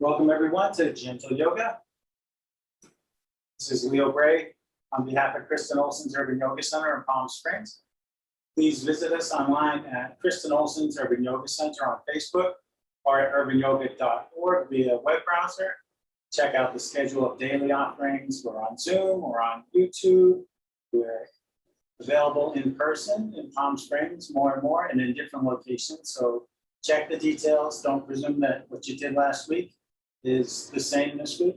Welcome everyone to Gentle Yoga. This is Leo Bray on behalf of Kristen Olson's Urban Yoga Center in Palm Springs. Please visit us online at Kristen Olson's Urban Yoga Center on Facebook or at urbanyoga.org via web browser. Check out the schedule of daily offerings. We're on Zoom, we're on YouTube. We're available in person in Palm Springs more and more and in different locations. So check the details. Don't presume that what you did last week is the same this week.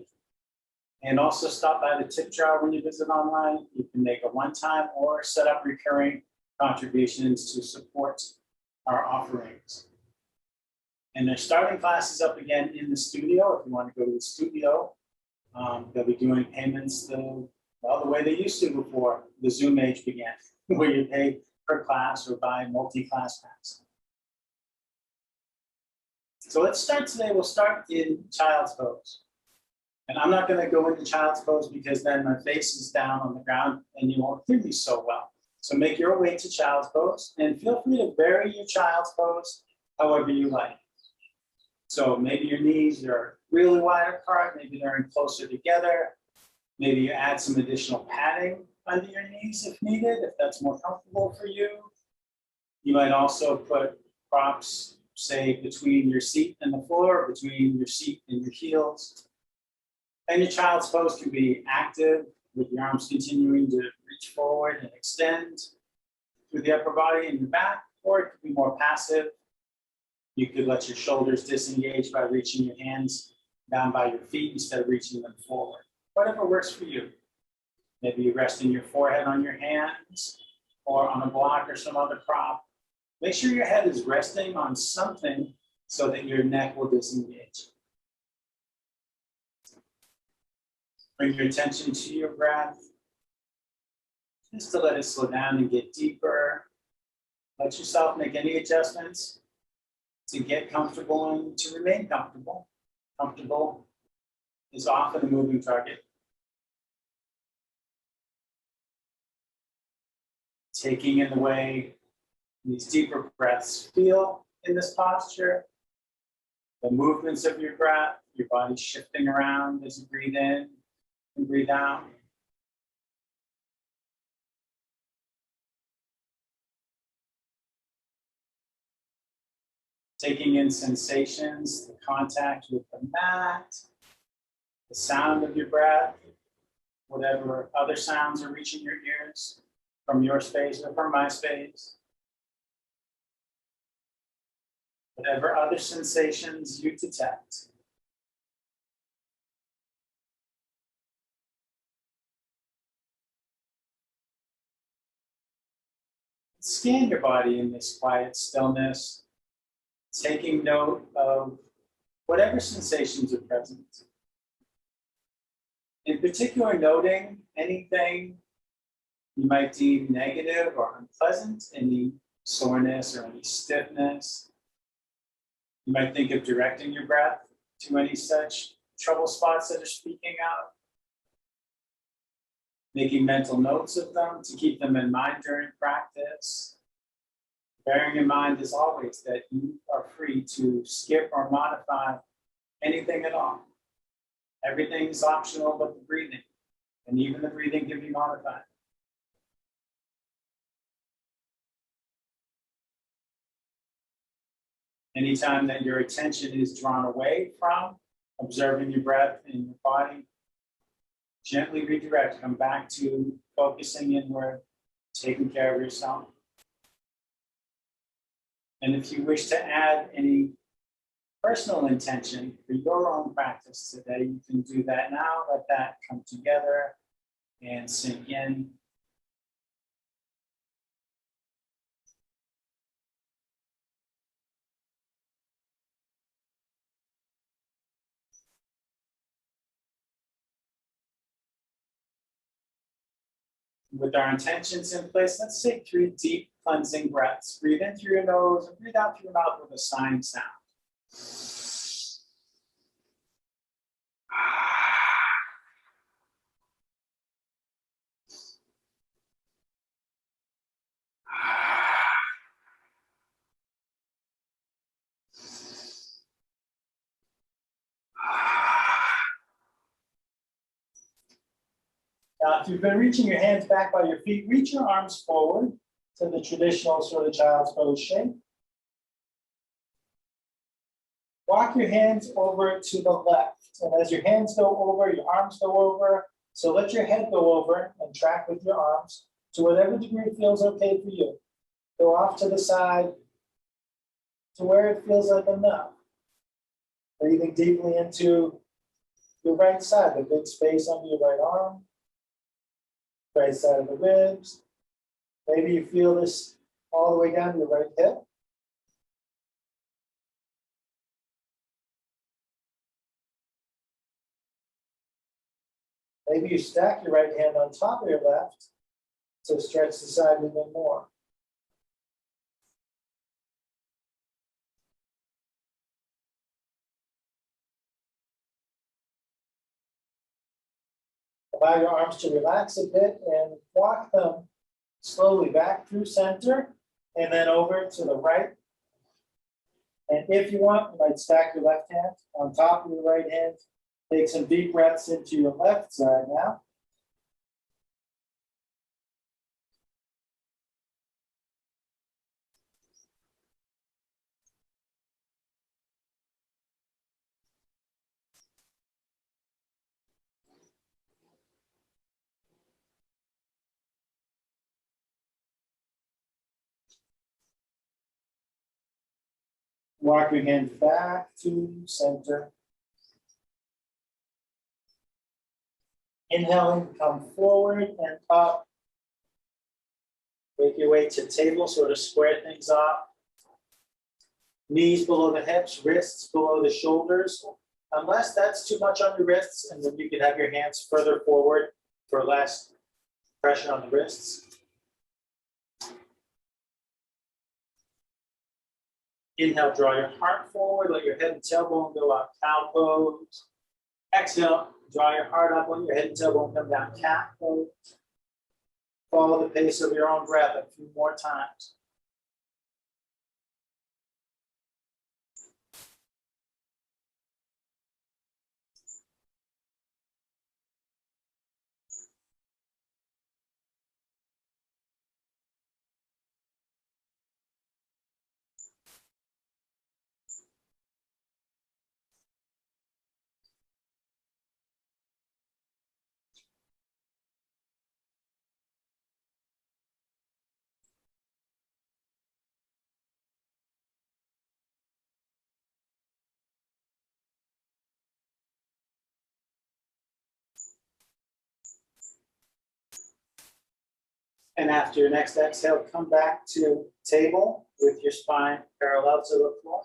And also stop by the tip jar when you visit online. You can make a one-time or set up recurring contributions to support our offerings. And they're starting classes up again in the studio. If you want to go to the studio, they'll be doing payments the way they used to before the Zoom age began, where you pay per class or buy multi-class packs. So let's start today. We'll start in child's pose. And I'm not going to go into child's pose because then my face is down on the ground and you won't hear me so well. So make your way to child's pose and feel free to vary your child's pose however you like. So maybe your knees are really wide apart, maybe they're in closer together. Maybe you add some additional padding under your knees if needed, if that's more comfortable for you. You might also put props, say, between your seat and the floor, between your seat and your heels. And your child's pose can be active, with your arms continuing to reach forward and extend through the upper body and your back, or it could be more passive. You could let your shoulders disengage by reaching your hands down by your feet instead of reaching them forward. Whatever works for you. Maybe you're resting your forehead on your hands or on a block or some other prop. Make sure your head is resting on something so that your neck will disengage. Bring your attention to your breath, just to let it slow down and get deeper. Let yourself make any adjustments to get comfortable and to remain comfortable. Comfortable is often a moving target. Taking in the way these deeper breaths feel in this posture, the movements of your breath, your body shifting around as you breathe in and breathe out. Taking in sensations, the contact with the mat, the sound of your breath, whatever other sounds are reaching your ears from your space or from my space. Whatever other sensations you detect. Scan your body in this quiet stillness, taking note of whatever sensations are present. In particular, noting anything you might deem negative or unpleasant, any soreness or any stiffness. You might think of directing your breath to any such trouble spots that are speaking out. Making mental notes of them to keep them in mind during practice. Bearing in mind, as always, that you are free to skip or modify anything at all. Everything is optional but the breathing, and even the breathing can be modified. Anytime that your attention is drawn away from observing your breath in your body, gently redirect, come back to focusing inward, taking care of yourself. And if you wish to add any personal intention for your own practice today, you can do that now. Let that come together and sink in. With our intentions in place, let's take 3 deep cleansing breaths. Breathe in through your nose and breathe out through your mouth with a sighing sound. Now, if you've been reaching your hands back by your feet, reach your arms forward to the traditional sort of child's pose shape. Walk your hands over to the left. And as your hands go over, your arms go over. So let your head go over and track with your arms to whatever degree feels okay for you. Go off to the side to where it feels like enough. Breathing deeply into your right side, the big space under your right arm, right side of the ribs. Maybe you feel this all the way down to your right hip. Maybe you stack your right hand on top of your left to stretch the side even more. Allow your arms to relax a bit and walk them slowly back through center and then over to the right. And if you want, you might stack your left hand on top of your right hand. Take some deep breaths into your left side now. Walk your hands back to center. Inhaling, come forward and up. Make your way to table, sort of square things off. Knees below the hips, wrists below the shoulders. Unless that's too much on your wrists, and then you can have your hands further forward for less pressure on the wrists. Inhale, draw your heart forward, let your head and tailbone go up, cow pose. Exhale, draw your heart up, let your head and tailbone come down, cat pose. Follow the pace of your own breath a few more times. And after your next exhale, come back to table with your spine parallel to the floor.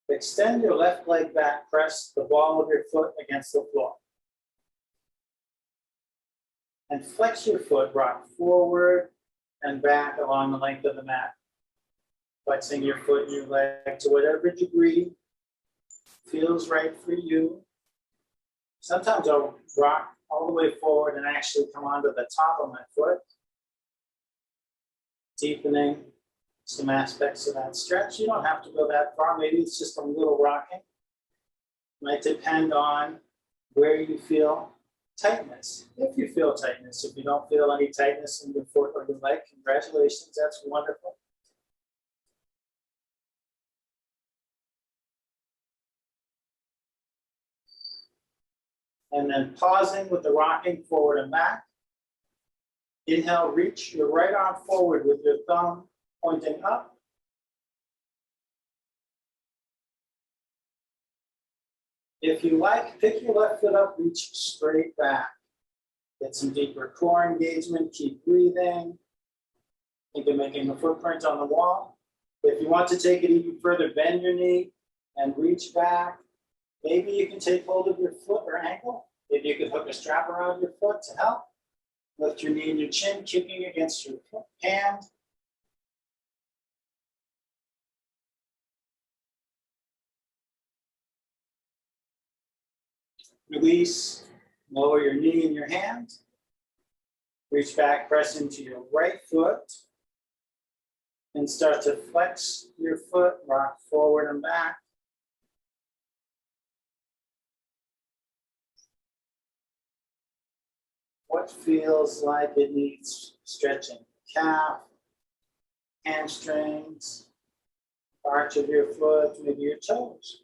Extend your left leg back, press the ball of your foot against the floor. And flex your foot, rock forward and back along the length of the mat. Flexing your foot and your leg to whatever degree feels right for you. Sometimes I'll rock all the way forward and actually come onto the top of my foot, deepening some aspects of that stretch. You don't have to go that far. Maybe it's just a little rocking. Might depend on where you feel tightness. If you feel tightness, if you don't feel any tightness in your foot or your leg, congratulations, that's wonderful. And then pausing with the rocking forward and back. Inhale, reach your right arm forward with your thumb pointing up. If you like, pick your left foot up, reach straight back. Get some deeper core engagement, keep breathing. Think of making a footprint on the wall. If you want to take it even further, bend your knee and reach back. Maybe you can take hold of your foot or ankle. Maybe you could hook a strap around your foot to help. Lift your knee and your chin, kicking against your hand. Release, lower your knee and your hand. Reach back, press into your right foot. And start to flex your foot, rock forward and back. what feels like it needs stretching? Calf, hamstrings, arch of your foot, maybe your toes.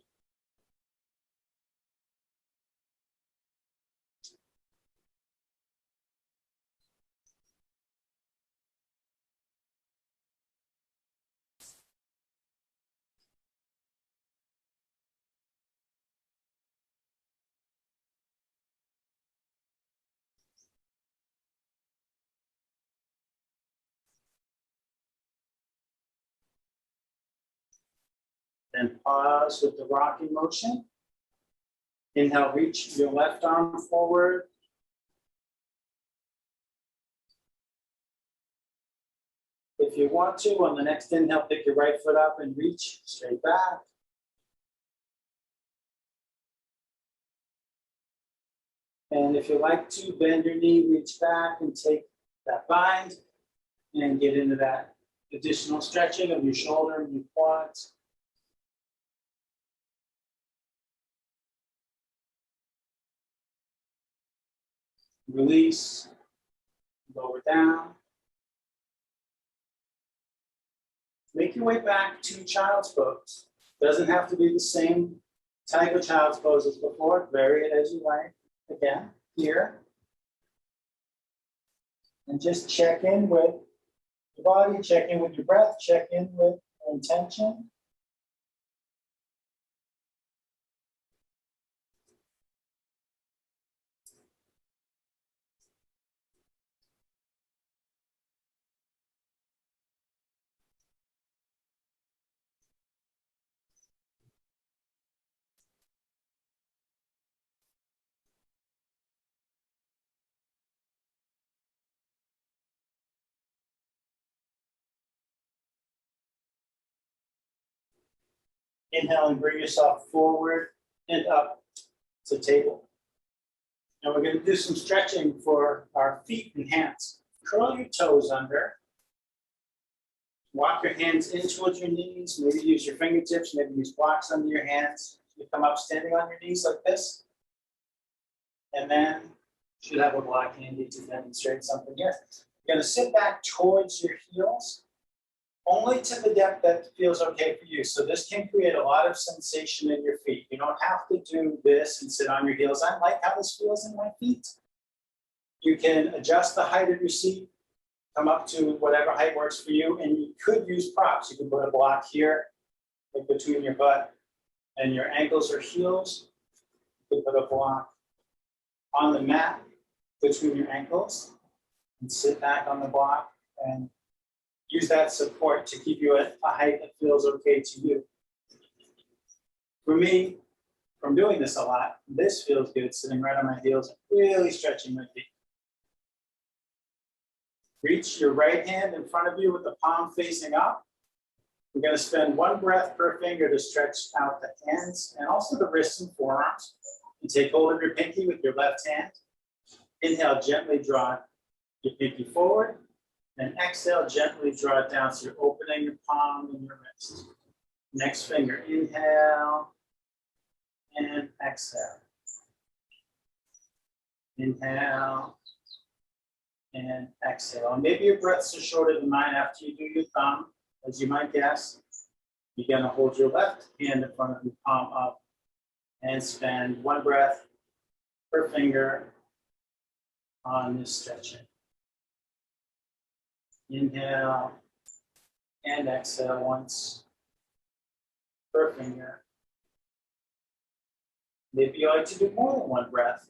Then pause with the rocking motion. Inhale, reach your left arm forward. If you want to, on the next inhale, pick your right foot up and reach straight back. And if you like to, bend your knee, reach back and take that bind and get into that additional stretching of your shoulder and your quads. Release, lower down. Make your way back to child's pose. Doesn't have to be the same type of child's pose as before. Vary it as you like. Again, here. And just check in with your body, check in with your breath, check in with your intention. Inhale and bring yourself forward and up to table. And we're going to do some stretching for our feet and hands. Curl your toes under. Walk your hands in towards your knees. Maybe use your fingertips. Maybe use blocks under your hands. You come up standing on your knees like this. And then you should have a block handy to demonstrate something here. You're going to sit back towards your heels, only to the depth that feels okay for you. So this can create a lot of sensation in your feet. You don't have to do this and sit on your heels. I like how this feels in my feet. You can adjust the height of your seat, come up to whatever height works for you, and you could use props. You can put a block here, like between your butt and your ankles or heels. You can put a block on the mat between your ankles and sit back on the block and use that support to keep you at a height that feels okay to you. For me, from doing this a lot, this feels good, sitting right on my heels, really stretching my feet. Reach your right hand in front of you with the palm facing up. We're going to spend one breath per finger to stretch out the hands and also the wrists and forearms. And take hold of your pinky with your left hand. Inhale, gently draw your pinky forward. And exhale, gently draw it down so you're opening your palm and your wrist. Next finger, inhale and exhale. Inhale and exhale. And maybe your breaths are shorter than mine after you do your thumb. As you might guess, you're going to hold your left hand in front of your palm up and spend one breath per finger on this stretching. Inhale and exhale once per finger. Maybe you like to do more than one breath.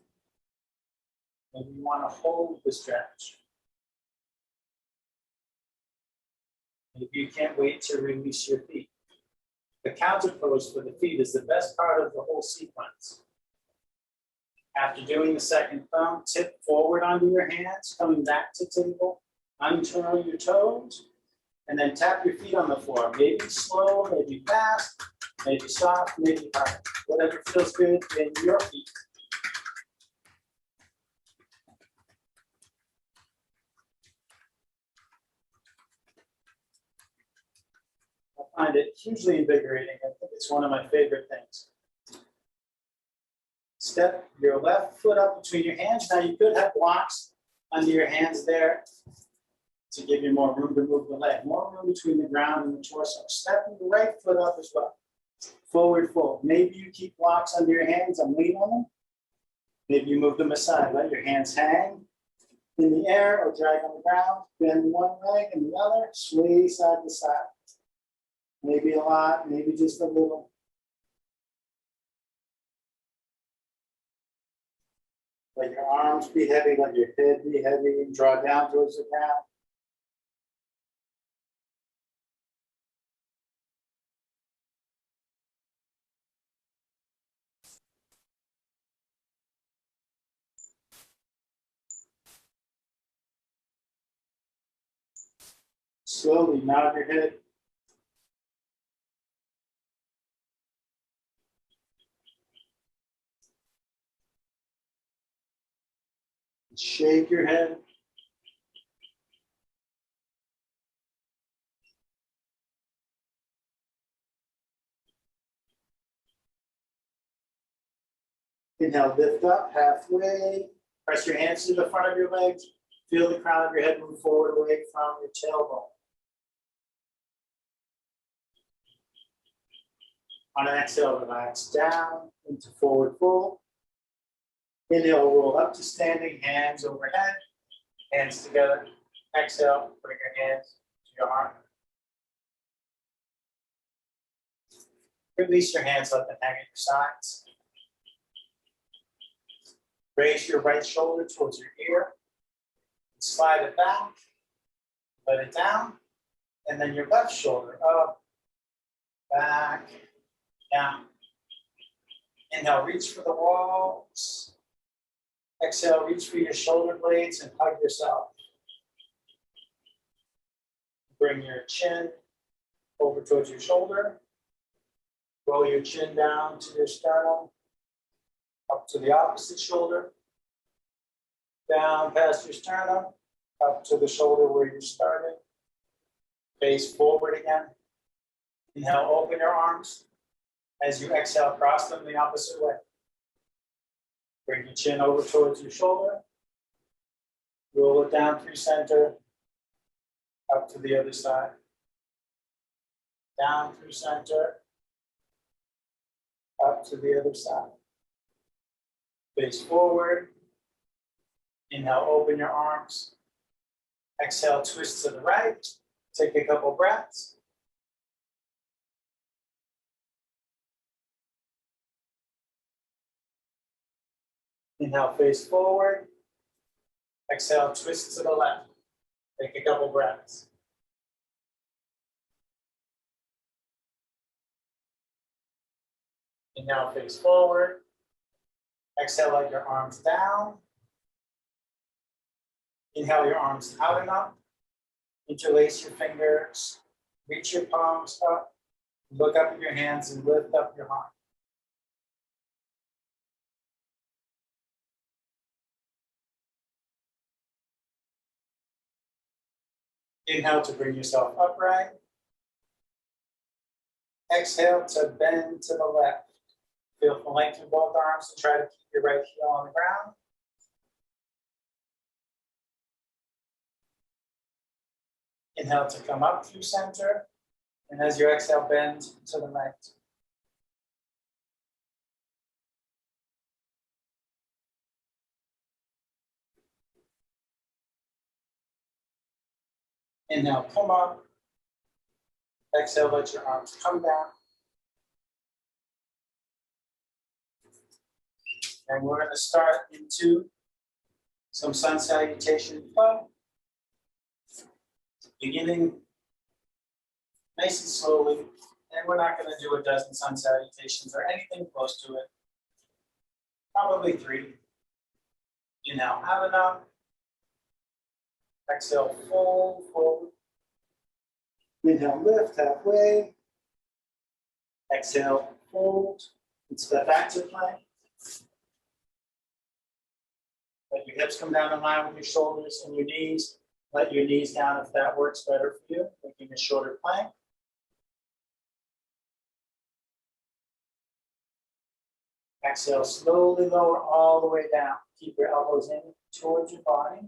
Maybe you want to hold the stretch. Maybe you can't wait to release your feet. The counter pose for the feet is the best part of the whole sequence. After doing the second thumb, tip forward onto your hands, coming back to table. Uncurl your toes, and then tap your feet on the floor. Maybe slow, maybe fast, maybe soft, maybe hard. Whatever feels good in your feet. I find it hugely invigorating. I think it's one of my favorite things. Step your left foot up between your hands. Now you could have blocks under your hands there to give you more room to move the leg, more room between the ground and the torso. Stepping the right foot up as well. Forward fold. Maybe you keep blocks under your hands and lean on them. Maybe you move them aside. Let your hands hang in the air or drag on the ground. Bend one leg and the other. Sway side to side. Maybe a lot, maybe just a little. Let your arms be heavy, let your head be heavy, and draw down towards the ground. Slowly nod your head. Shake your head. Inhale, lift up halfway. Press your hands to the front of your legs. Feel the crown of your head move forward away from your tailbone. On an exhale, relax down into forward fold. Inhale, roll up to standing, hands overhead, hands together. Exhale, bring your hands to your heart. Release your hands, let them hang at your sides. Raise your right shoulder towards your ear. Slide it back, let it down, and then your left shoulder up, back, down. Inhale, reach for the walls. Exhale, reach for your shoulder blades and hug yourself. Bring your chin over towards your shoulder. Roll your chin down to your sternum, up to the opposite shoulder, down past your sternum, up to the shoulder where you started. Face forward again. Inhale, open your arms. As you exhale, cross them the opposite way. Bring your chin over towards your shoulder. Roll it down through center, up to the other side. Down through center, up to the other side. Face forward. Inhale, open your arms. Exhale, twist to the right. Take a couple breaths. Inhale, face forward. Exhale, twist to the left. Take a couple breaths. Inhale, face forward. Exhale, let your arms down. Inhale your arms out and up. Interlace your fingers. Reach your palms up. Look up at your hands and lift up your heart. Inhale to bring yourself upright. Exhale to bend to the left. Feel the length in both arms and try to keep your right heel on the ground. Inhale to come up through center. And as you exhale, bend to the right. Inhale, come up. Exhale, let your arms come down. And we're going to start into some sun salutation flow. Beginning nice and slowly. And we're not going to do a dozen sun salutations or anything close to it. Probably 3. Inhale, out and up. Exhale, fold forward. Inhale, lift halfway. Exhale, fold. And step back to plank. Let your hips come down in line with your shoulders and your knees. Let your knees down if that works better for you. Making a shorter plank. Exhale, slowly lower all the way down. Keep your elbows in towards your body.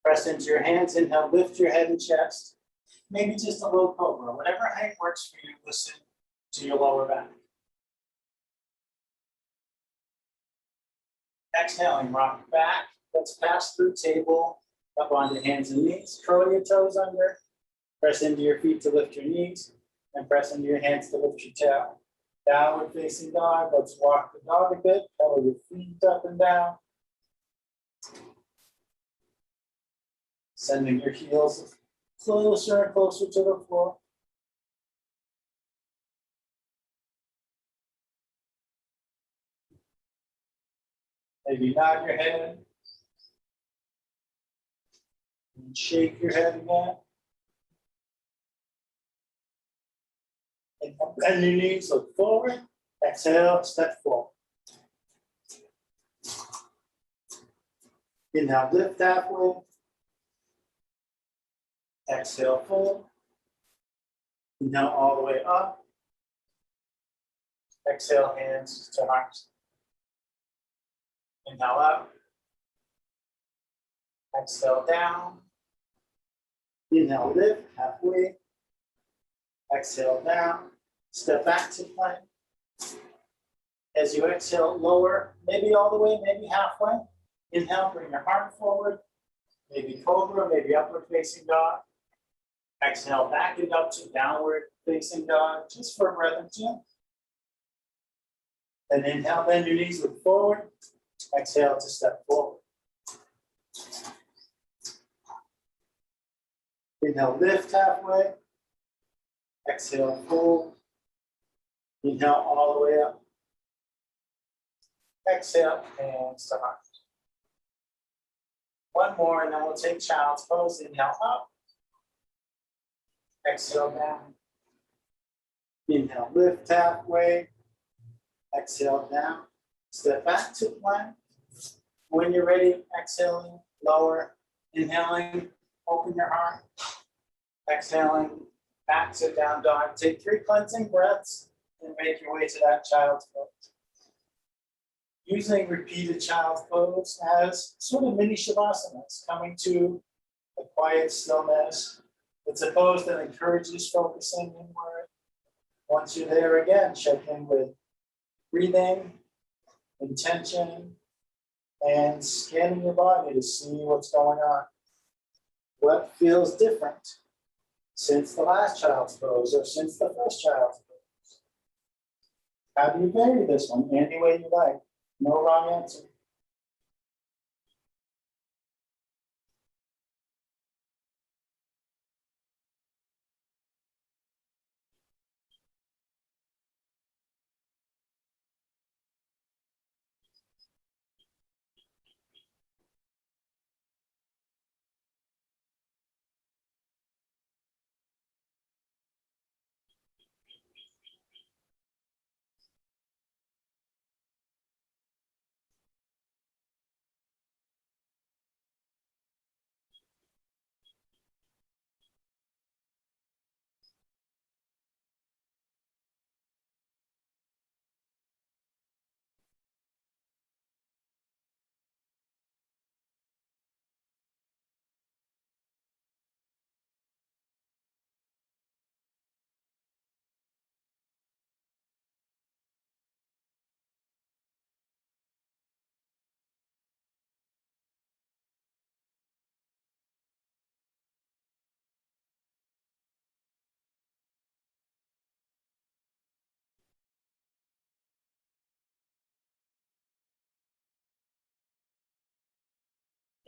Press into your hands, inhale, lift your head and chest. Maybe just a low cobra, whatever height works for you, listen to your lower back. Exhaling, rock back. Let's pass through table, up onto hands and knees. Curl your toes under. Press into your feet to lift your knees, and press into your hands to lift your tail. Downward facing dog. Let's walk the dog a bit. Pedal your feet up and down. Sending your heels closer and closer to the floor. Maybe nod your head. And shake your head again. And bend your knees, look forward. Exhale, step forward. Inhale, lift halfway. Exhale, fold. Inhale all the way up. Exhale, hands to heart. Inhale up. Exhale down. Inhale, lift halfway. Exhale down. Step back to plank. As you exhale, lower, maybe all the way, maybe halfway. Inhale, bring your heart forward. Maybe cobra, maybe upward facing dog. Exhale, back it up to downward facing dog, just for a breath or two. Then inhale, bend your knees, look forward. Exhale to step forward. Inhale, lift halfway. Exhale, fold. Inhale all the way up. Exhale, hands to heart. One more, and then we'll take child's pose. Inhale up. Exhale down. Inhale, lift halfway. Exhale down. Step back to plank. When you're ready, exhaling, lower. Inhaling, open your heart. Exhaling, back to down dog. Take 3 cleansing breaths and make your way to that child's pose. Using repeated child's pose as sort of mini shavasana, coming to a quiet stillness. It's a pose that encourages focusing inward. Once you're there again, check in with breathing, intention, and scanning your body to see what's going on. What feels different since the last child's pose or since the first child's pose? How do you vary this one any way you like? No wrong answer.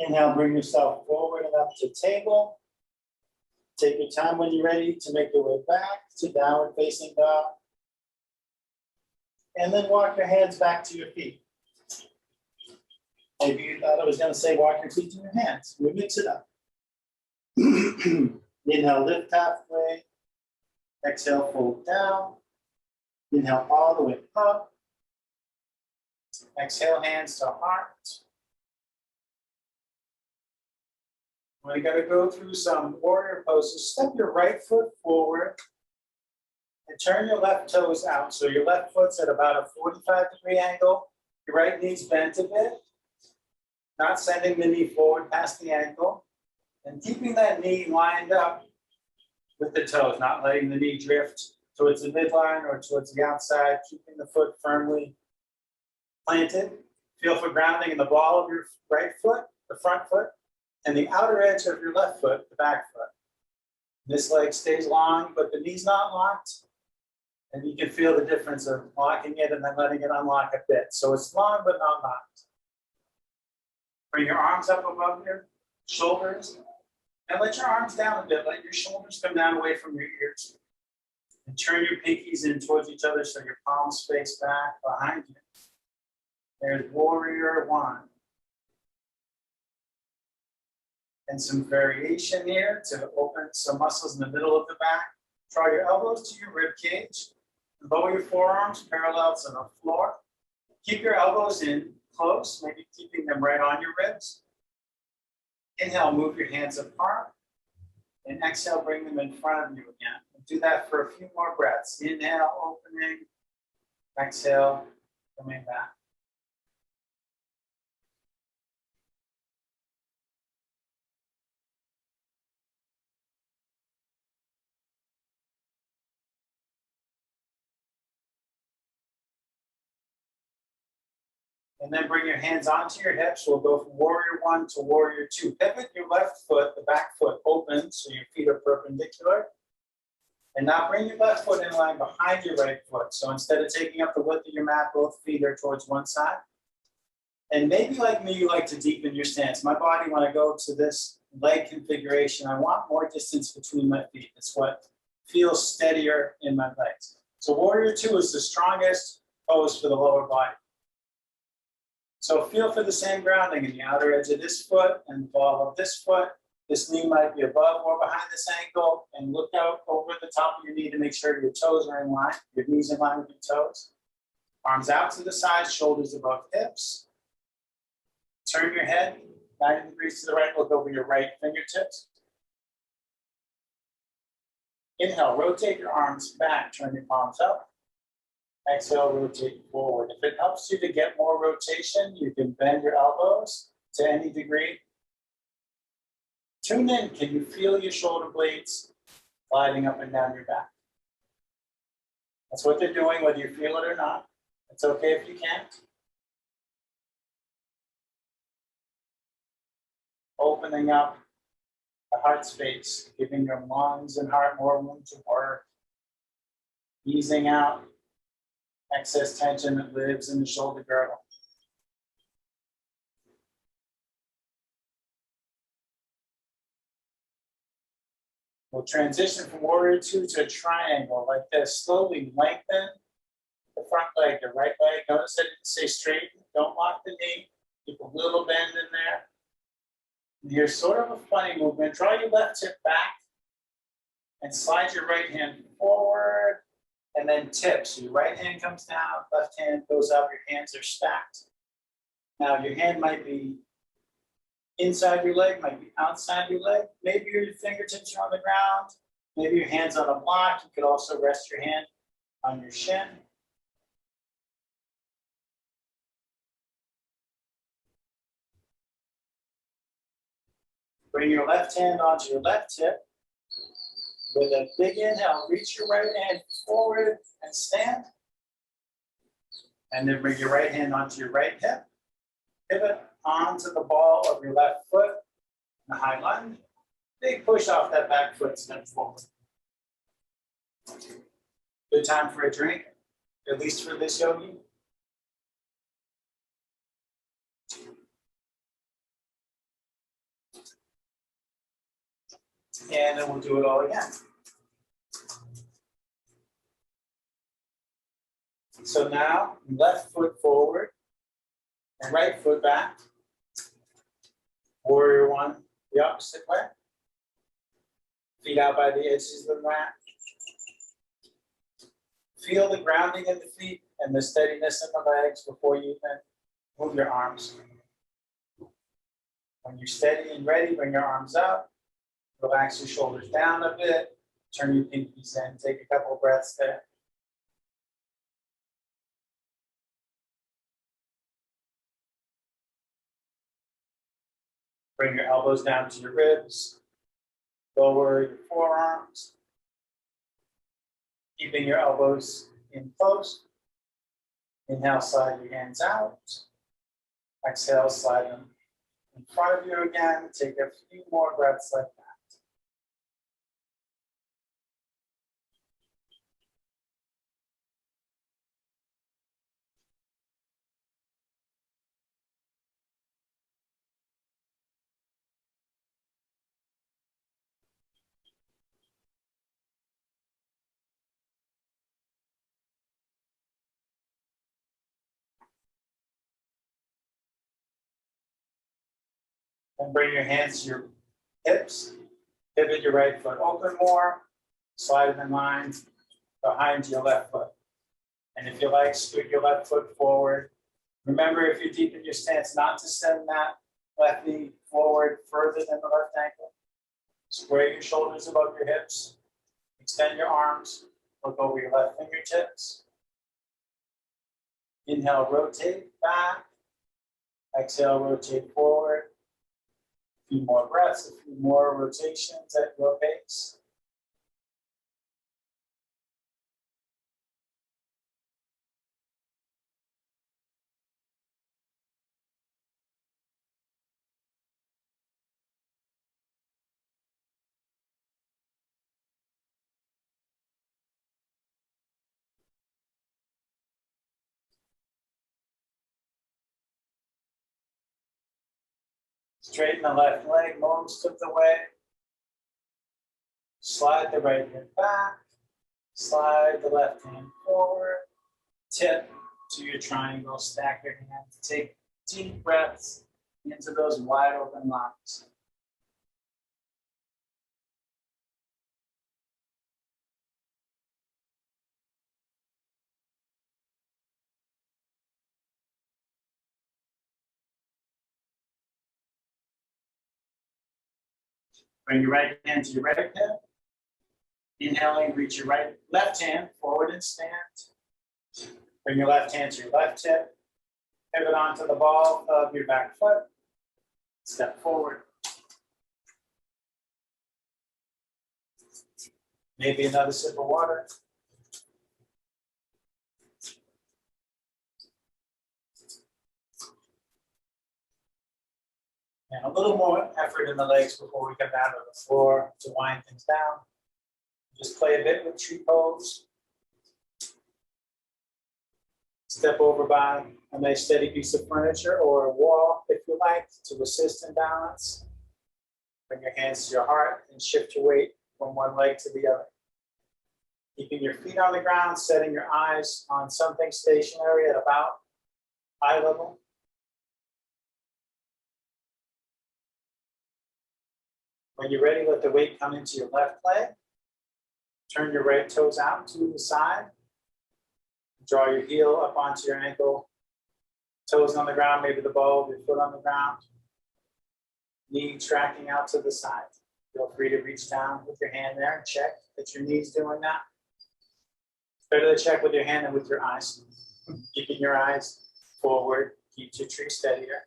Inhale, bring yourself forward and up to table. Take your time when you're ready to make your way back to downward facing dog. And then walk your hands back to your feet. Maybe you thought I was going to say walk your feet to your hands. We mix it up. Inhale, lift halfway. Exhale, fold down. Inhale all the way up. Exhale, hands to heart. We're going to go through some warrior poses. Step your right foot forward and turn your left toes out. So your left foot's at about a 45-degree angle. Your right knee's bent a bit. Not sending the knee forward past the ankle. And keeping that knee lined up with the toes, not letting the knee drift towards the midline or towards the outside, keeping the foot firmly planted. Feel for grounding in the ball of your right foot, the front foot, and the outer edge of your left foot, the back foot. This leg stays long, but the knee's not locked. And you can feel the difference of locking it and then letting it unlock a bit. So it's long, but not locked. Bring your arms up above your shoulders and let your arms down a bit. Let your shoulders come down away from your ears. And turn your pinkies in towards each other so your palms face back behind you. There's warrior one. And some variation here to open some muscles in the middle of the back. Draw your elbows to your rib cage. Lower your forearms parallel to the floor. Keep your elbows in close, maybe keeping them right on your ribs. Inhale, move your hands apart. And exhale, bring them in front of you again. And do that for a few more breaths. Inhale, opening. Exhale, coming back. And then bring your hands onto your hips. We'll go from warrior one to warrior two. Pivot your left foot, the back foot open, so your feet are perpendicular. And now bring your left foot in line behind your right foot. So instead of taking up the width of your mat, both feet are towards one side. And maybe like me, you like to deepen your stance. My body, when I go to this leg configuration, I want more distance between my feet. It's what feels steadier in my legs. So warrior two is the strongest pose for the lower body. So feel for the same grounding in the outer edge of this foot and the ball of this foot. This knee might be above or behind this ankle, and look out over the top of your knee to make sure your toes are in line, your knees in line with your toes. Arms out to the side, shoulders above hips. Turn your head 90 degrees to the right, look over your right fingertips. Inhale, rotate your arms back, turn your palms up. Exhale, rotate forward. If it helps you to get more rotation, you can bend your elbows to any degree. Tune in. Can you feel your shoulder blades gliding up and down your back? That's what they're doing, whether you feel it or not. It's okay if you can't. Opening up the heart space, giving your lungs and heart more room to work. Easing out excess tension that lives in the shoulder girdle. We'll transition from warrior two to a triangle like this. Slowly lengthen the front leg, the right leg. Notice that it stays straight. Don't lock the knee. Keep a little bend in there. You're sort of a funny movement. Draw your left hip back and slide your right hand forward. And then tip. So your right hand comes down, left hand goes up, your hands are stacked. Now your hand might be inside your leg, might be outside your leg. Maybe your fingertips are on the ground. Maybe your hand's on a block. You could also rest your hand on your shin. Bring your left hand onto your left hip. With a big inhale, reach your right hand forward and stand. And then bring your right hand onto your right hip. Pivot onto the ball of your left foot. In a high lunge. Big push off that back foot, step forward. Good time for a drink, at least for this yogi. And then we'll do it all again. So now, left foot forward and right foot back. Warrior one, the opposite way. Feet out by the edges of the mat. Feel the grounding in the feet and the steadiness in the legs before you even move your arms. When you're steady and ready, bring your arms up. Relax your shoulders down a bit. Turn your pinkies in. Take a couple of breaths there. Bring your elbows down to your ribs. Lower your forearms. Keeping your elbows in close. Inhale, slide your hands out. Exhale, slide them in front of you again. Take a few more breaths like that. And bring your hands to your hips. Pivot your right foot open more. Slide it in line behind your left foot. And if you like, scoot your left foot forward. Remember, if you're deep in your stance, not to send that left knee forward further than the left ankle. Square your shoulders above your hips. Extend your arms. Look over your left fingertips. Inhale, rotate back. Exhale, rotate forward. A few more breaths, a few more rotations at your pace. Straighten the left leg most of the way. Slide the right hip back. Slide the left hand forward. Tip to your triangle. Stack your hands. Take deep breaths into those wide open lungs. Bring your right hand to your right hip. Inhaling, reach your left hand forward and stand. Bring your left hand to your left hip. Pivot onto the ball of your back foot. Step forward. Maybe another sip of water. And a little more effort in the legs before we come down to the floor to wind things down. Just play a bit with tree pose. Step over by a nice steady piece of furniture or a wall, if you like, to assist in balance. Bring your hands to your heart and shift your weight from one leg to the other. Keeping your feet on the ground, setting your eyes on something stationary at about eye level. When you're ready, let the weight come into your left leg. Turn your right toes out to the side. Draw your heel up onto your ankle. Toes on the ground, maybe the ball of your foot on the ground. Knee tracking out to the side. Feel free to reach down with your hand there and check that your knee's doing that. Better to check with your hand than with your eyes. Keeping your eyes forward keeps your tree steadier.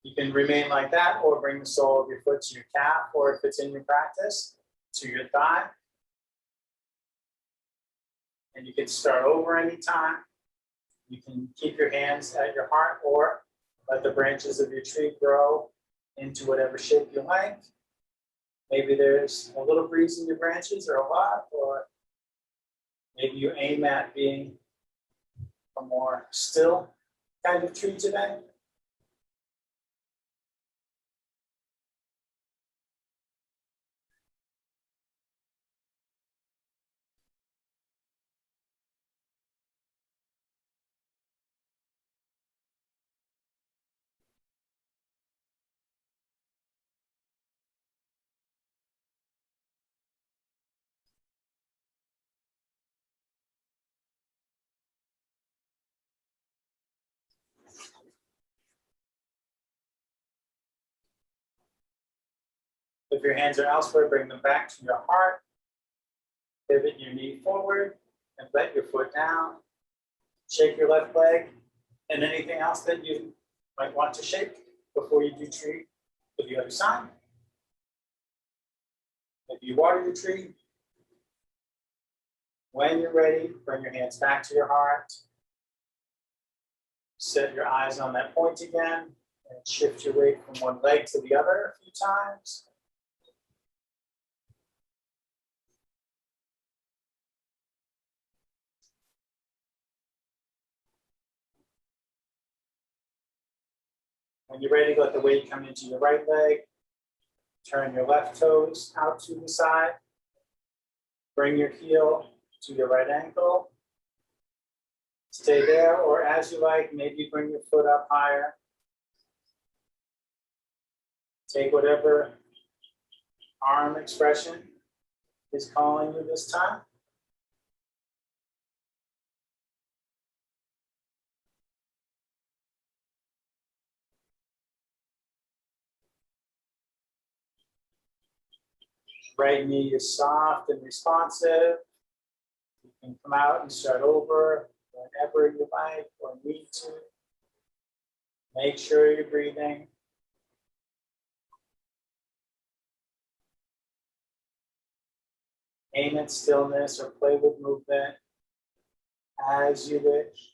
You can remain like that or bring the sole of your foot to your calf, or if it's in your practice, to your thigh. And you can start over anytime. You can keep your hands at your heart or let the branches of your tree grow into whatever shape you like. Maybe there's a little breeze in your branches or a lot, or maybe you aim at being a more still kind of tree today. If your hands are elsewhere, bring them back to your heart. Pivot your knee forward and let your foot down. Shake your left leg and anything else that you might want to shake before you do tree. to the other side. If you water your tree, when you're ready, bring your hands back to your heart. Set your eyes on that point again and shift your weight from one leg to the other a few times. When you're ready, let the weight come into your right leg. Turn your left toes out to the side. Bring your heel to your right ankle. Stay there, or as you like, maybe bring your foot up higher. Take whatever arm expression is calling you this time. Right knee is soft and responsive. You can come out and start over whenever you like or need to. Make sure you're breathing. Aim at stillness or play with movement as you wish.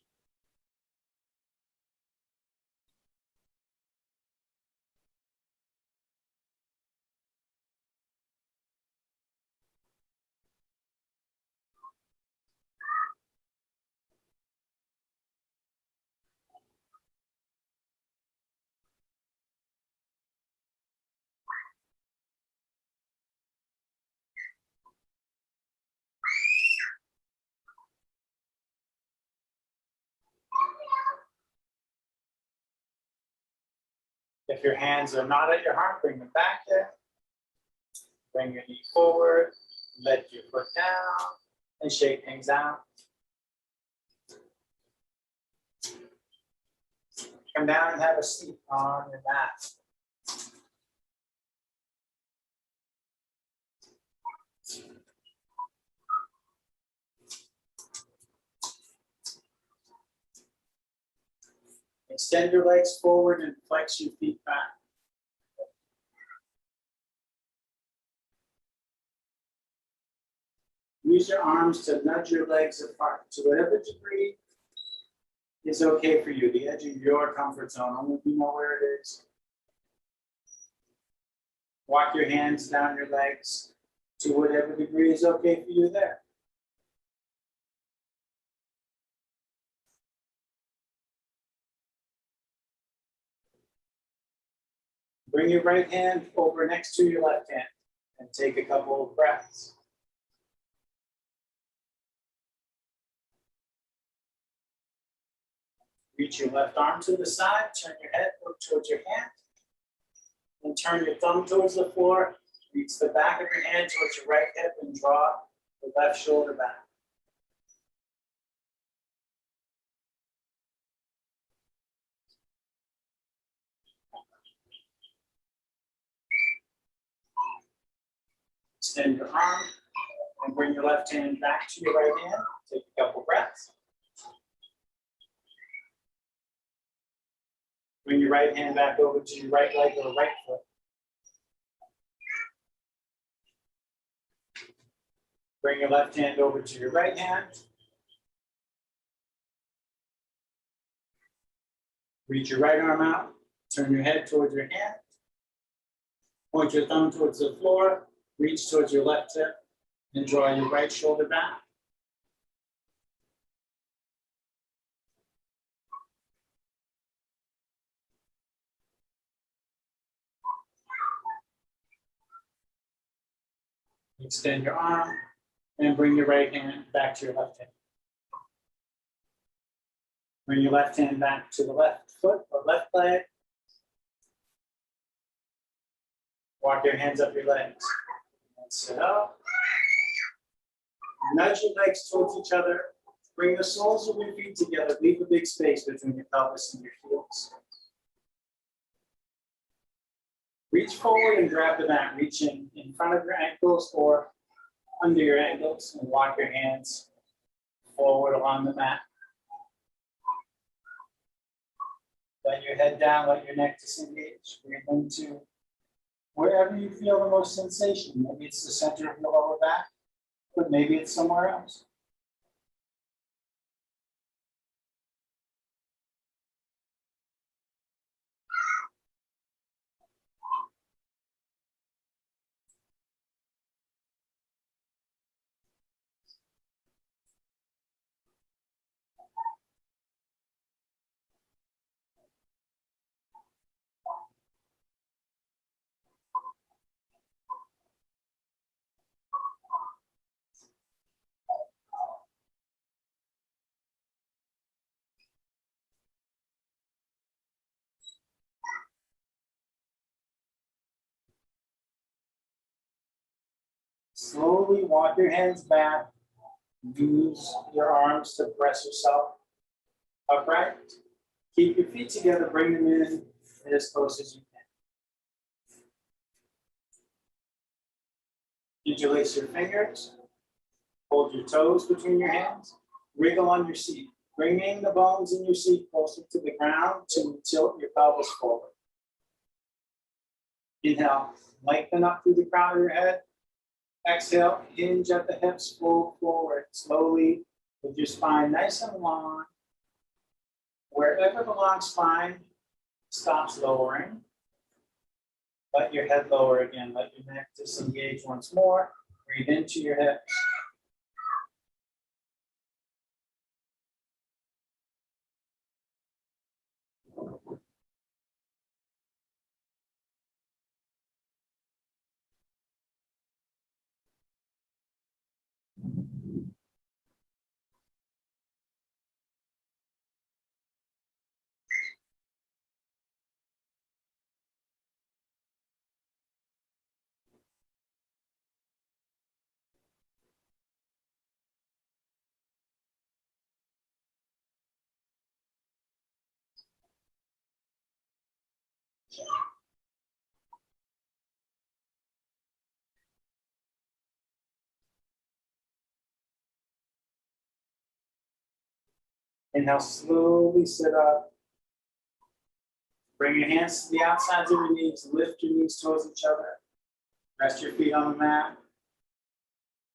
If your hands are not at your heart, bring them back there. Bring your knee forward, let your foot down, and shake things out. Come down and have a seat on your mat. Extend your legs forward and flex your feet back. Use your arms to nudge your legs apart to whatever degree is okay for you, the edge of your comfort zone, only you know where it is. Walk your hands down your legs to whatever degree is okay for you there. Bring your right hand over next to your left hand and take a couple of breaths. Reach your left arm to the side, turn your head, look towards your hand, and turn your thumb towards the floor. Reach the back of your hand towards your right hip and draw the left shoulder back. Extend your arm and bring your left hand back to your right hand. Take a couple breaths. Bring your right hand back over to your right leg or right foot. Bring your left hand over to your right hand. Reach your right arm out. Turn your head towards your hand. Point your thumb towards the floor. Reach towards your left hip and draw your right shoulder back. Extend your arm and bring your right hand back to your left hand. Bring your left hand back to the left foot or left leg. Walk your hands up your legs. And sit up. Nudge your legs towards each other. Bring the soles of your feet together. Leave a big space between your pelvis and your heels. Reach forward and grab the mat, reaching in front of your ankles or under your ankles, and walk your hands forward along the mat. Let your head down, let your neck disengage. Breathe into wherever you feel the most sensation. Maybe it's the center of your lower back, but maybe it's somewhere else. Slowly walk your hands back. Use your arms to press yourself upright. Keep your feet together, bring them in as close as you can. Interlace your fingers. Hold your toes between your hands. Wriggle on your seat. Bringing the bones in your seat closer to the ground to tilt your pelvis forward. Inhale, lengthen up through the crown of your head. Exhale, hinge at the hips, fold forward slowly with your spine nice and long. Wherever the long spine stops lowering, let your head lower again. Let your neck disengage once more. Breathe into your hips. Inhale, slowly sit up. Bring your hands to the outsides of your knees. Lift your knees towards each other. Rest your feet on the mat.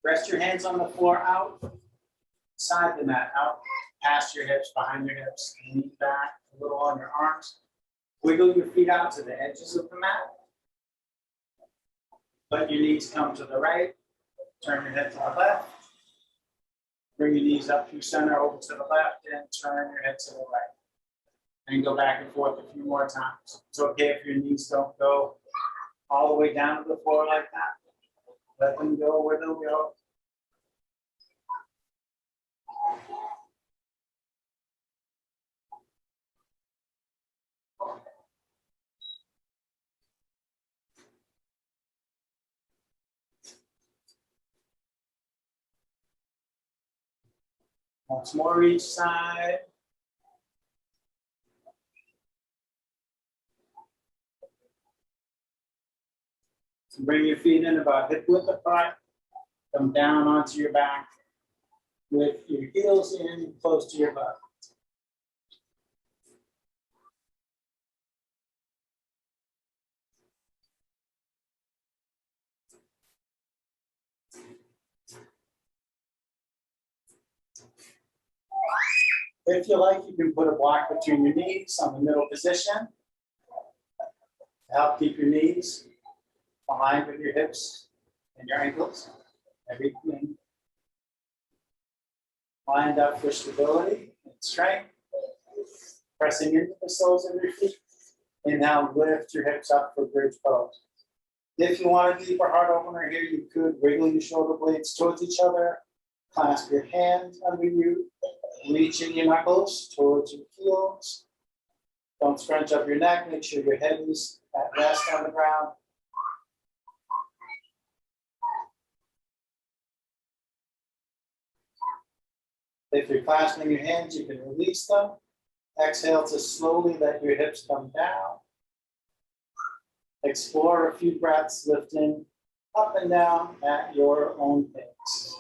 Rest your hands on the floor outside the mat, out past your hips, behind your hips. Lean back a little on your arms. Wiggle your feet out to the edges of the mat. Let your knees come to the right. Turn your head to the left. Bring your knees up through center over to the left and turn your head to the right. And go back and forth a few more times. It's okay if your knees don't go all the way down to the floor like that. Let them go where they'll go. Once more each side. So bring your feet in about hip width apart. Come down onto your back with your heels in close to your butt. If you like, you can put a block between your knees on the middle position to help keep your knees aligned with your hips and your ankles. Everything lined up for stability and strength. Pressing into the soles of your feet. Inhale, lift your hips up for bridge pose. If you want a deeper heart opener here, you could wiggle your shoulder blades towards each other. Clasp your hands under you. Reaching your knuckles towards your heels. Don't scrunch up your neck. Make sure your head is at rest on the ground. If you're clasping your hands, you can release them. Exhale to slowly let your hips come down. Explore a few breaths, lifting up and down at your own pace.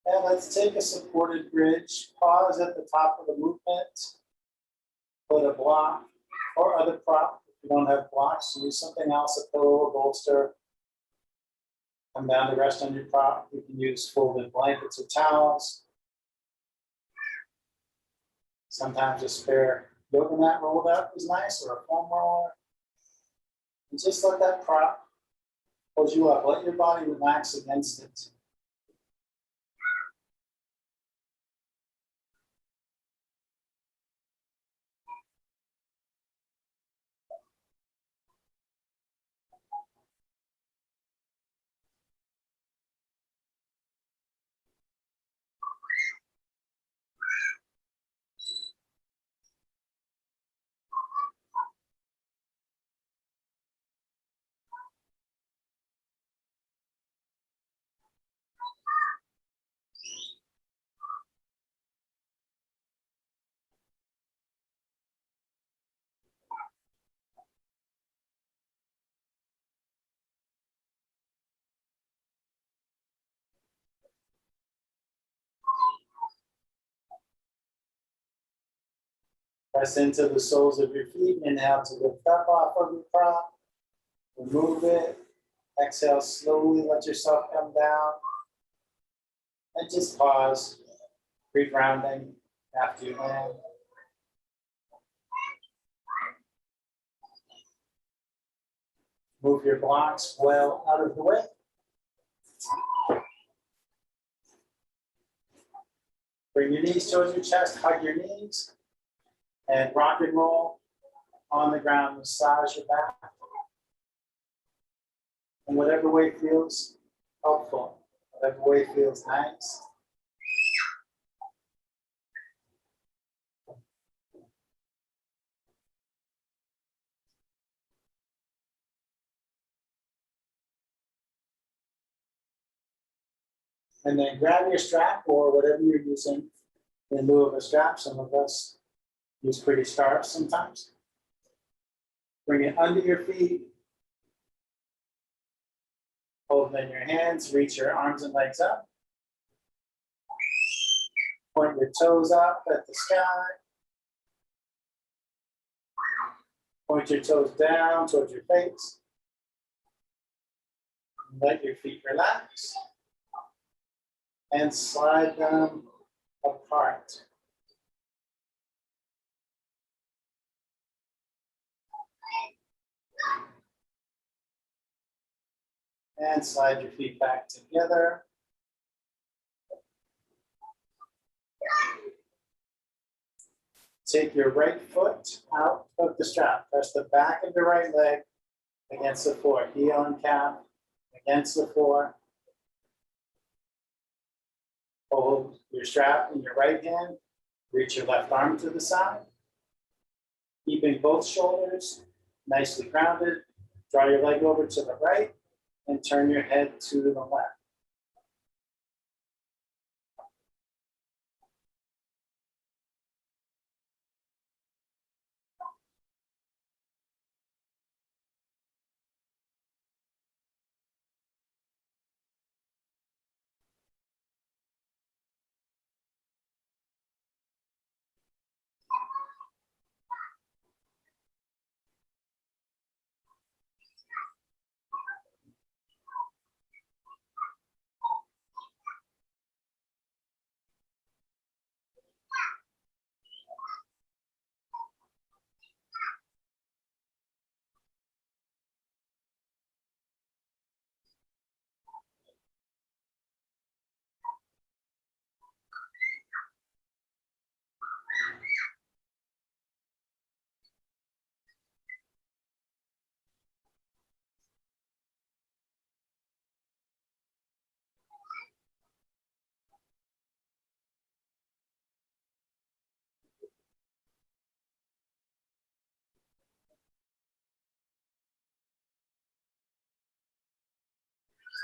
And let's take a supported bridge. Pause at the top of the movement. Put a block or other prop. If you don't have blocks, use something else, a pillow or bolster. Come down to rest on your prop. You can use folded blankets or towels. Sometimes a spare yoga mat rolled up is nice, or a foam roller. And just let that prop hold you up. Let your body relax against it. Press into the soles of your feet. Inhale to lift up off of your prop. Remove it. Exhale slowly. Let yourself come down. And just pause. Regrounding after you land. Move your blocks well out of the way. Bring your knees towards your chest. Hug your knees. And rock and roll on the ground. Massage your back. And whatever way feels helpful, whatever way feels nice. And then grab your strap or whatever you're using in lieu of a strap. Some of us use pretty scarves sometimes. Bring it under your feet. Hold them in your hands. Reach your arms and legs up. Point your toes up at the sky. Point your toes down towards your face. Let your feet relax. And slide them apart. And slide your feet back together. Take your right foot out of the strap. Press the back of your right leg against the floor. Heel and calf against the floor. Hold your strap in your right hand. Reach your left arm to the side. Keeping both shoulders nicely grounded. Draw your leg over to the right and turn your head to the left.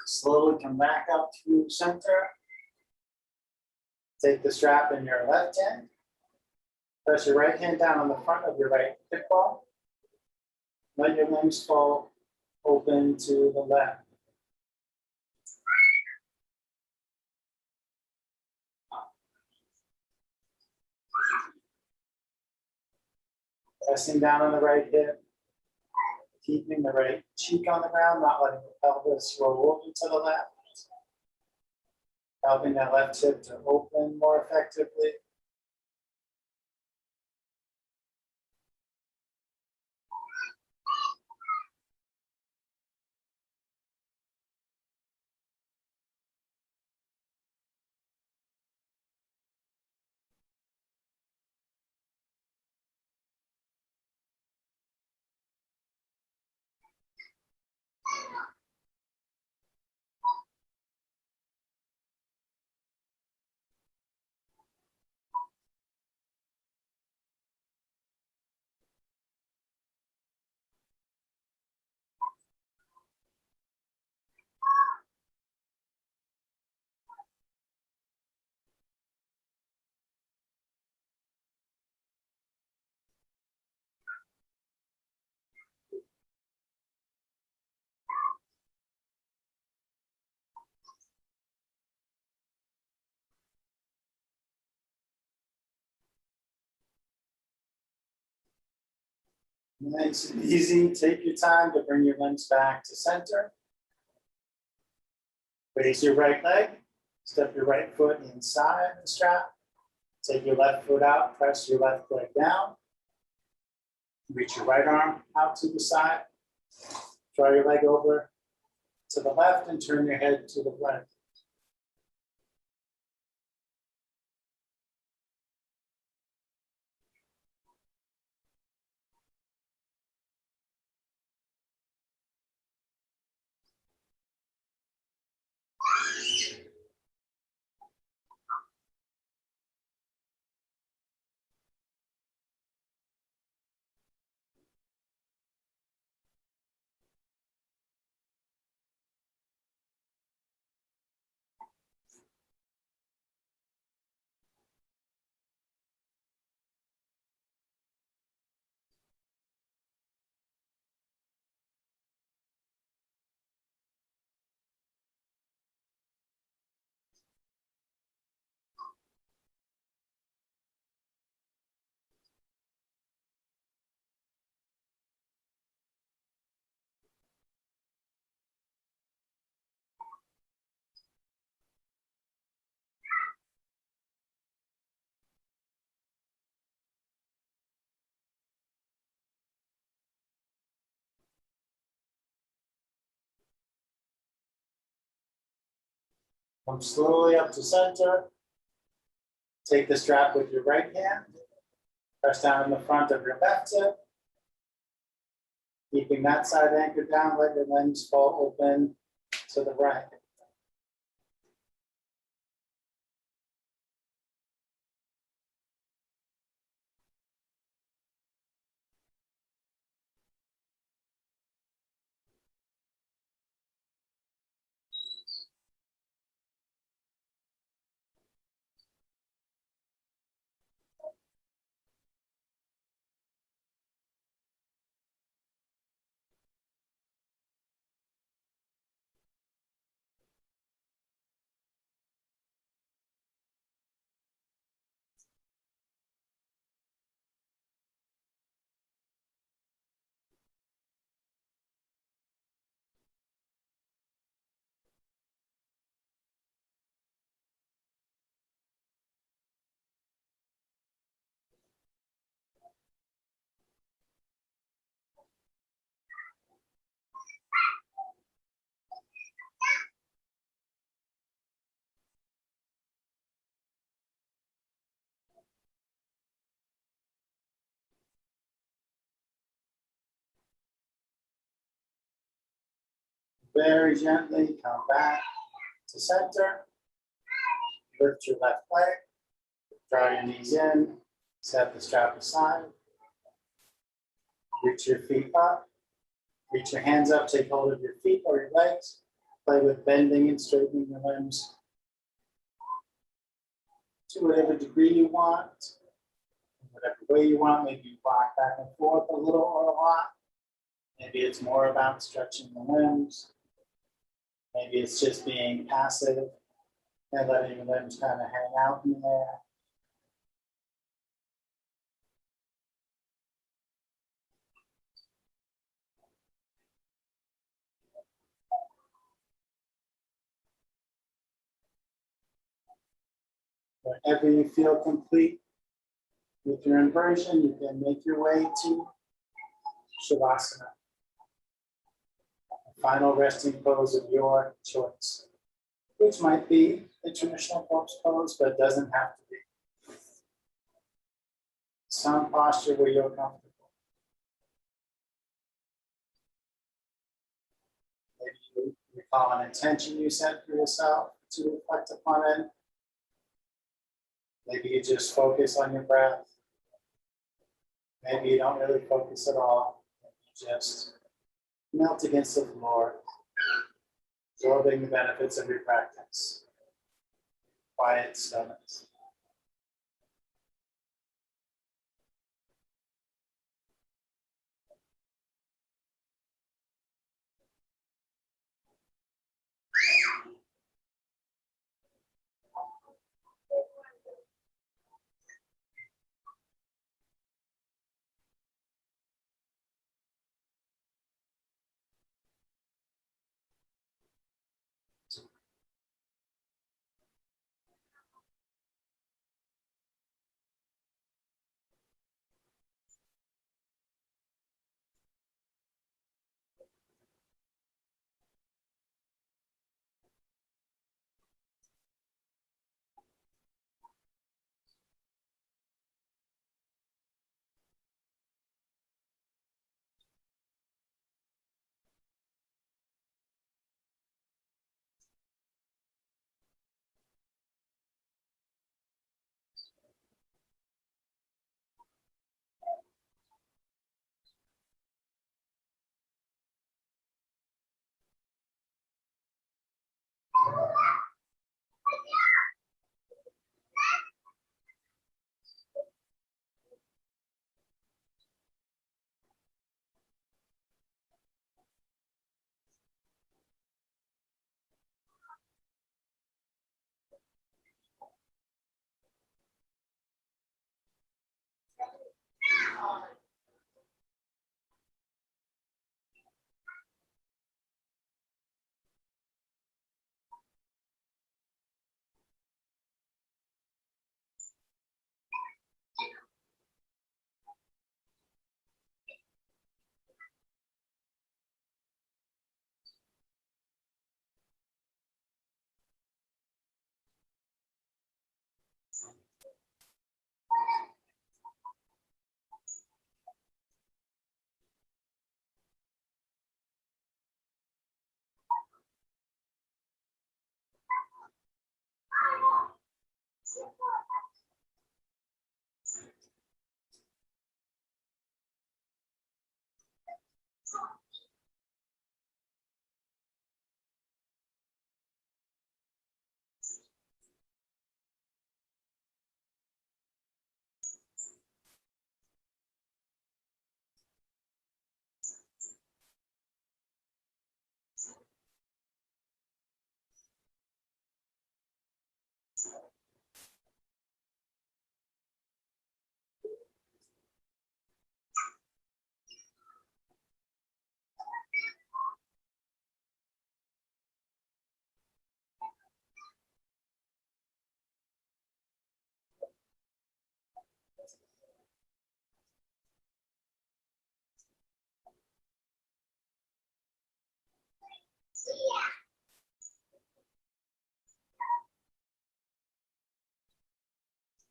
Slowly come back up to center. Take the strap in your left hand. Press your right hand down on the front of your right hip ball. Let your limbs fall open to the left. Pressing down on the right hip, keeping the right cheek on the ground, not letting the pelvis roll over to the left. Helping that left hip to open more effectively. Nice and easy. Take your time to bring your limbs back to center. Raise your right leg. Step your right foot inside the strap. Take your left foot out. Press your left leg down. Reach your right arm out to the side. Draw your leg over to the left and turn your head to the right. Come slowly up to center. Take the strap with your right hand. Press down in the front of your left hip. Keeping that side anchored down, let your limbs fall open to the right. Very gently come back to center. Lift your left leg. Draw your knees in. Set the strap aside. Reach your feet up. Reach your hands up. Take hold of your feet or your legs. Play with bending and straightening your limbs to whatever degree you want, whatever way you want. Maybe you rock back and forth a little or a lot. Maybe it's more about stretching the limbs. Maybe it's just being passive and letting your limbs kind of hang out in the air. Wherever you feel complete with your inversion, you can make your way to Shavasana, the final resting pose of your choice, which might be the traditional corpse pose, but doesn't have to be. Some posture where you're comfortable. Maybe you recall an intention you set for yourself to reflect upon it. Maybe you just focus on your breath. Maybe you don't really focus at all. You just melt against the floor, absorbing the benefits of your practice. Quiet stillness.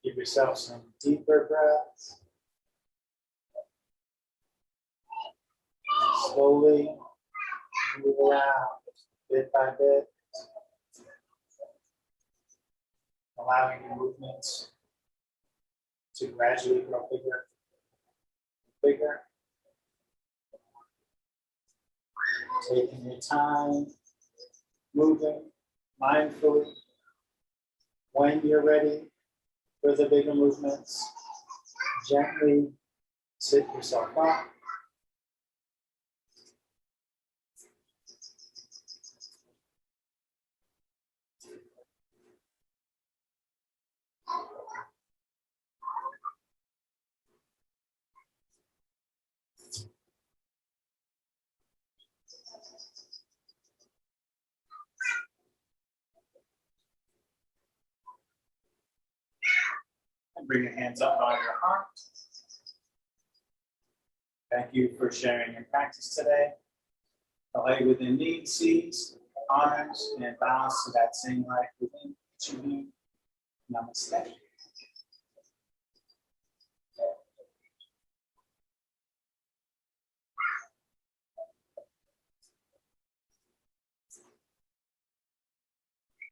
Give yourself some deeper breaths. Slowly move around bit by bit, allowing your movements to gradually grow bigger, bigger. Taking your time, moving mindfully. When you're ready for the bigger movements, gently sit yourself up. bring your hands up by your heart. Thank you for sharing your practice today. The light within me sees, honors, and bows to that same light within each of you. Namaste.